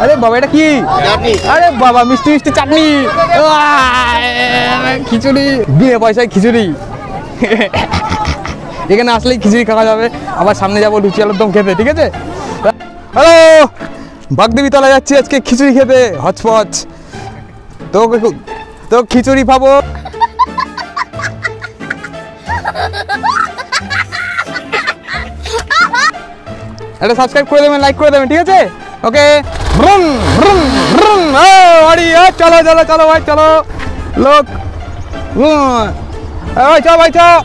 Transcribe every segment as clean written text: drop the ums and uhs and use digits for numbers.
আরে বাবা এটা কি? আরে বাবা মিষ্টি মিষ্টি চাটনি, খিচুড়ি, বিয়ে পয়সায় খিচুড়ি। এখানে আসলেই খিচুড়ি খাওয়া যাবে। আবার সামনে যাবো লুচি আলুর দম খেতে, ঠিক আছে? হ্যালো, বাগদেবী তলা যাচ্ছি আজকে খিচুড়ি খেতে, হচপচ। তো খিচুড়ি পাবো। এটা সাবস্ক্রাইব করে দেবেন, লাইক করে দেবেন, ঠিক আছে? ওকে। চলো চলো চলো ভাই, চলো লোক, চলো ভাই, চলো।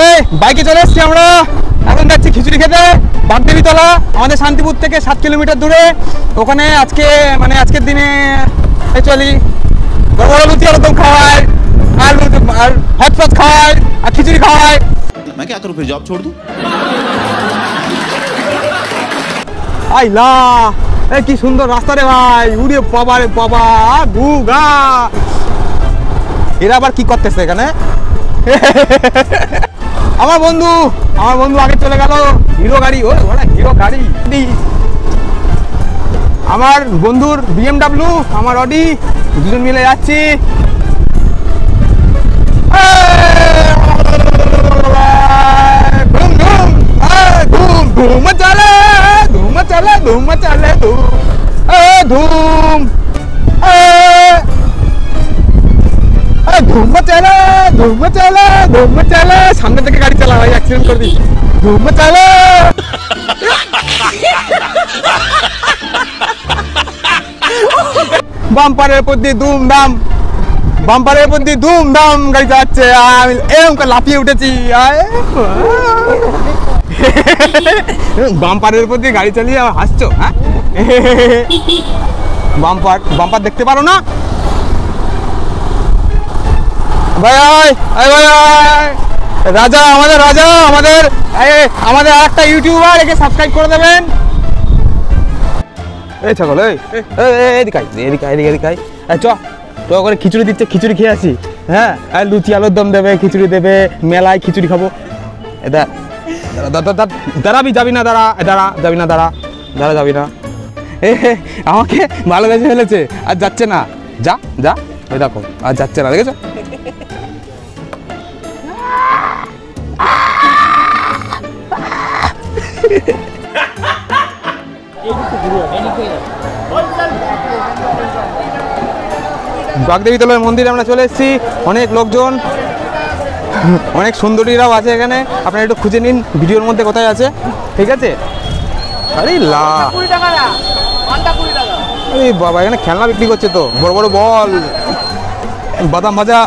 এই বাইকে চলে এসছি আমরা, এখন যাচ্ছি খিচুড়ি খেতে বাগদেবী তলা, আমাদের শান্তিপুর থেকে 7 কিলোমিটার দূরে। ওখানে আজকে মানে আজকের দিনে চলি বড় বড় লুচি আলুর দম খাওয়ায়, আর হটপট খাওয়ায়, আর খিচুড়ি খাওয়ায়। मैं क्या करूं फिर, जॉब छोड़ दूं? আইলা এ কি সুন্দর রাস্তা রে ভাই, উড়ে বাবা রে বাবা, গুগা। এরা আবার কি করতেছে এখানে? আমার বন্ধু আগে চলে গেল, হিরো গাড়ি, ওরা হিরো গাড়ি। আমার বন্ধুর BMW, আমার অডি, দুজন মিলে যাচ্ছি। धूम चले धूम चले धूम चले धूम धूम चले धूम चले धूम चले। सामने থেকে গাড়ি চালা ভাই, অ্যাক্সিডেন্ট করে দিস। ধুম চলে, বাম্পারের উপর দিয়ে ধুমধাম, বাম্পারের উপর দিয়ে ধুমধাম গাড়ি চালাচ্ছে। আমি এরকম করে লাফিয়ে উঠেছি। বাম্পারের উপর দিয়ে গাড়ি চালিয়ে আবার হাসছো? হ্যাঁ, বাম্পার দেখতে পারো না ভাই? ভাই রাজা, আমাদের রাজা, আমাদের আরেকটা ইউটিউবার, একে সাবস্ক্রাইব করে দেবেন। এই ছাগল, এদিকে চ করে খিচুড়ি দিচ্ছে, খিচুড়ি খেয়ে আসি। হ্যাঁ, আর লুচি আলুর দম দেবে, খিচুড়ি দেবে, মেলায় খিচুড়ি খাবো। এটা দাঁড়াবি, যাবি না? যাবি না, যাবি না। আমাকে ভালোবেসে ফেলেছে, আর যাচ্ছে না। যা যা, ওই দেখো, আর যাচ্ছে না, দেখেছো? বাগদেবী তলার মন্দিরে আমরা চলে এসেছি। অনেক লোকজন, অনেক সুন্দরীরাও আছে এখানে। আপনারা একটু খুঁজে নিন ভিডিওর মধ্যে কোথায় আছে, ঠিক আছে? আরে লা, আরে বাবা, এখানে খেলনা বিক্রি করছে তো, বড় বড় বল, বাদাম ভাজা,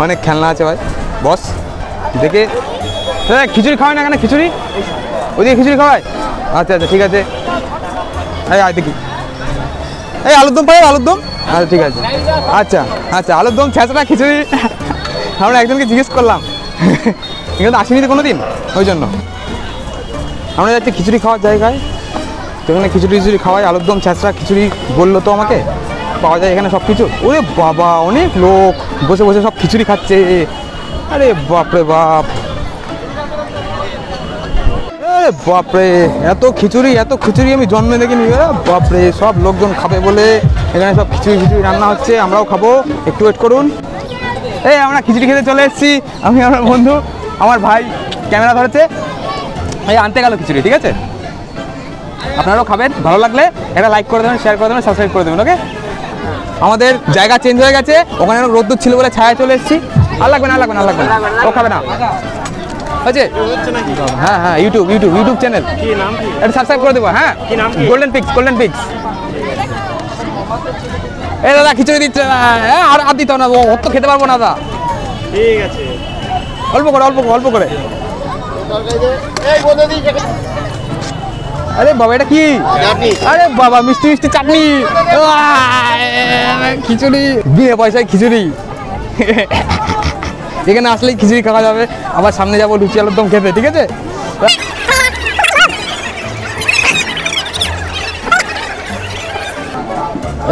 অনেক খেলনা আছে ভাই। বস দেখে খিচুড়ি খাওয়াই না এখানে? খিচুড়ি ওইদিকে খিচুড়ি খাওয়ায়? আচ্ছা আচ্ছা, ঠিক আছে। এই আয় দেখি, এই আলুর দম পাই, আলুর দম? আচ্ছা ঠিক আছে, আচ্ছা আচ্ছা, আলুর দম, ছেঁচড়া, খিচুড়ি। আমরা একজনকে জিজ্ঞেস করলাম, এখানে তো আসেনি তো কোনো দিন, ওই জন্য আমরা যাচ্ছি খিচুড়ি খাওয়ার জায়গায়। তো এখানে খিচুড়ি খাওয়াই, আলুর দম, ছেঁচড়া, খিচুড়ি বললো তো আমাকে, পাওয়া যায় এখানে সব কিছু। ওরে বাবা, অনেক লোক বসে বসে সব খিচুড়ি খাচ্ছে। আরে বাপরে বাপ, আরে বাপরে, এত খিচুড়ি আমি জন্মে দেখিনি। বাপরে, সব লোকজন খাবে বলে এখানে সব খিচুড়ি রান্না হচ্ছে, আমরাও খাবো, একটু ওয়েট করুন। এই আমরা খিচুড়ি খেতে চলে এসেছি, আমি আমার বন্ধু, আমার ভাই ক্যামেরা ধরেছে, এই আনতে গেল খিচুড়ি, ঠিক আছে? আপনারাও খাবেন, ভালো লাগলে একটা লাইক করে দেবেন, শেয়ার করে দেবেন, সাবস্ক্রাইব করে দেবেন, ওকে? আমাদের জায়গা চেঞ্জ হয়ে গেছে, ওখানে রোদ্দুর ছিল বলে ছায়া চলে এসেছি। আর লাগবে না, ও খাবে না, আছে? হ্যাঁ হ্যাঁ, ইউটিউব চ্যানেল, এটা সাবস্ক্রাইব করে দেবো। হ্যাঁ, গোল্ডেন পিক্স। এই দাদা খিচুড়ি দিচ্ছে, আর দিতে না, ও তো খেতে পারবো না দাদা। ঠিক আছে, অল্প করে। আরে বাবা এটা কি? আরে বাবা মিষ্টি মিষ্টি চাটনি, খিচুড়ি, বিয়ে পয়সায় খিচুড়ি। এখানে আসলেই খিচুড়ি খাওয়া যাবে। আবার সামনে যাবো লুচি আলুর দম খেতে, ঠিক আছে?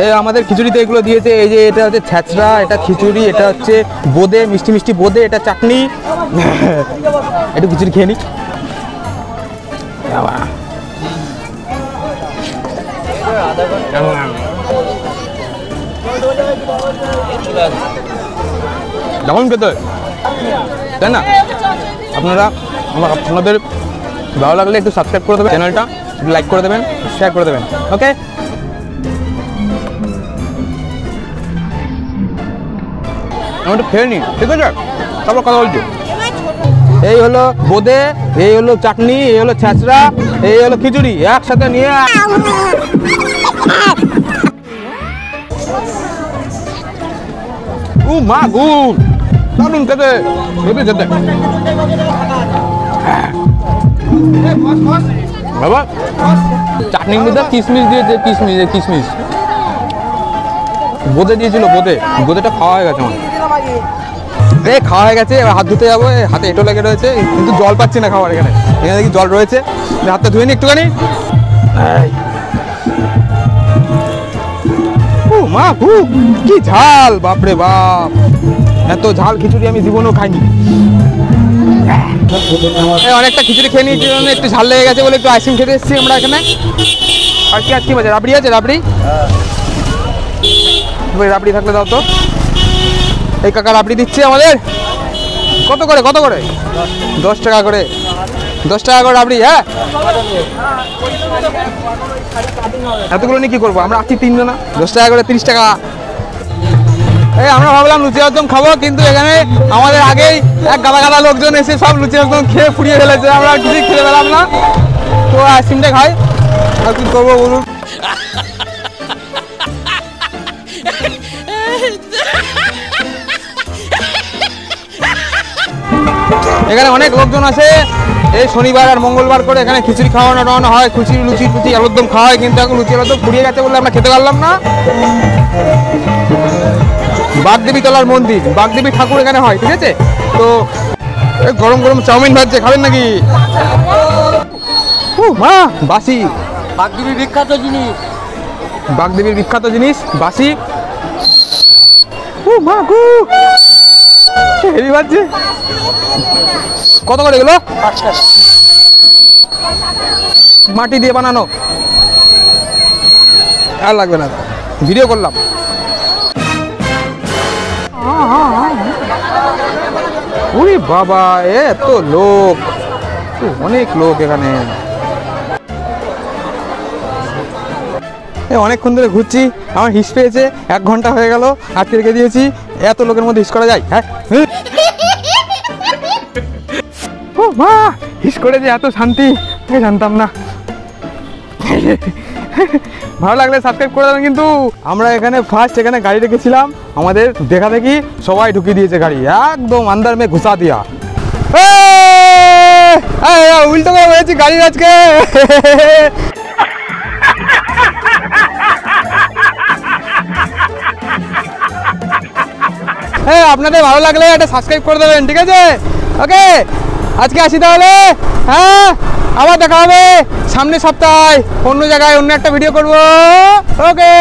এই আমাদের খিচুড়িতে এগুলো দিয়েছে, এই যে এটা হচ্ছে ছ্যাঁচড়া, এটা খিচুড়ি, এটা হচ্ছে বোঁদে, মিষ্টি মিষ্টি বোঁদে, এটা চাটনি। একটু খিচুড়ি খেয়ে নি। দারুণ খেতে, তাই না? আপনাদের ভালো লাগলে একটু সাবস্ক্রাইব করে দেবেন চ্যানেলটা, লাইক করে দেবেন, শেয়ার করে দেবেন। ওকে, আমি একটু খেয়ে নিই, ঠিক আছে? তারপর কথা বলছি। এই হলো বোঁদে, এই হলো চাটনি, এই হলো ছ্যাঁচড়া, এই হলো খিচুড়ি, একসাথে নিয়ে মা গুড, দারুণ খেতে, হেবি খেতে। বাবা চাটনির মধ্যে কিশমিশ দিয়েছে, কিশমিশ বোঁদে দিয়েছিল, বোঁদেটা খাওয়া হয়ে গেছে আমার। খাওয়া হয়ে গেছে, এবার হাত ধুতে যাবো, হাতে এঁটো লেগে রয়েছে, কিন্তু জল পাচ্ছি না খাওয়ার। এখানে দেখি জল রয়েছে, হাতটা ধুয়ে নি একটুখানি। মা কি ঝাল, বাপরে বাপ, এত ঝাল খিচুড়ি আমি জীবনেও খাইনি। অনেকটা খিচুড়ি খেয়ে নিয়েছি, একটু ঝাল লেগে গেছে বলে একটু আইসক্রিম খেতে এসেছি আমরা এখানে। আর কি আজকে বাজে রাবড়ি আছে, রাবড়ি থাকলে দাও তো। এই কাকা রাবড়ি দিচ্ছে আমাদের। কত করে 10 টাকা করে, 10 টাকা করে রাবড়ি। হ্যাঁ, এতগুলো নিয়ে কি করবো, আমরা আছি 3 জনা, 10 টাকা করে 30 টাকা। আমরা ভাবলাম লুচি একদম খাবো, কিন্তু এখানে আমাদের আগেই এক গাদা লোকজন এসে সব লুচি একদম খেয়ে ফুরিয়ে ফেলেছে। আমরা কিছুই খেতে পেলাম না, তো আইসক্রিমটা খাই। আর কি করবো বলুন। এখানে অনেক লোকজন আছে, এই শনিবার আর মঙ্গলবার করে এখানে খিচুড়ি খাওয়ানো হয়, লুচি আলুর দম খাওয়া হয়, কিন্তু এখন লুচি আলুর দম ফুরিয়ে গেছে বলে আমরা খেতে পারলাম না। বাগদেবী তলার মন্দির, বাগদেবী ঠাকুর এখানে হয়, ঠিক আছে? তো গরম গরম চাউমিন ভাজছে, খাবেন নাকি? মা বাসি, বাগদেবীর বিখ্যাত জিনিস বাসি। মা হেভি বাজছে। কত করে এগুলো? 5 টাকা। মাটি দিয়ে বানানো, আর লাগবে না, ভিডিও করলাম। ওরে বাবা, এত লোক, অনেক লোক এখানে। অনেকক্ষণ ধরে ঘুরছি, আমার হিস পেয়েছে, 1 ঘন্টা হয়ে গেল আটকে রেখে দিয়েছি। এত লোকের মধ্যে হিস করা যায়? হ্যাঁ, ও মা, হিস করে যে এত শান্তি জানতাম না। ভালো লাগলে সাবস্ক্রাইব করে দেবেন। কিন্তু আমরা এখানে ফার্স্ট গাড়ি রেখেছিলাম, আমাদের দেখা দেখি সবাই ঢুকিয়ে দিয়েছে গাড়ি, একদম আন্দার মে ঘুষা দিয়া। উল্টো করে হয়েছি গাড়ির আজকে। আপনাদের ভালো লাগলে একটা সাবস্ক্রাইব করে দেবেন, ঠিক আছে? ওকে, আজকে আসি তাহলে। হ্যাঁ, আবার দেখা হবে সামনের সপ্তাহে, অন্য জায়গায় অন্য একটা ভিডিও করবো। ওকে।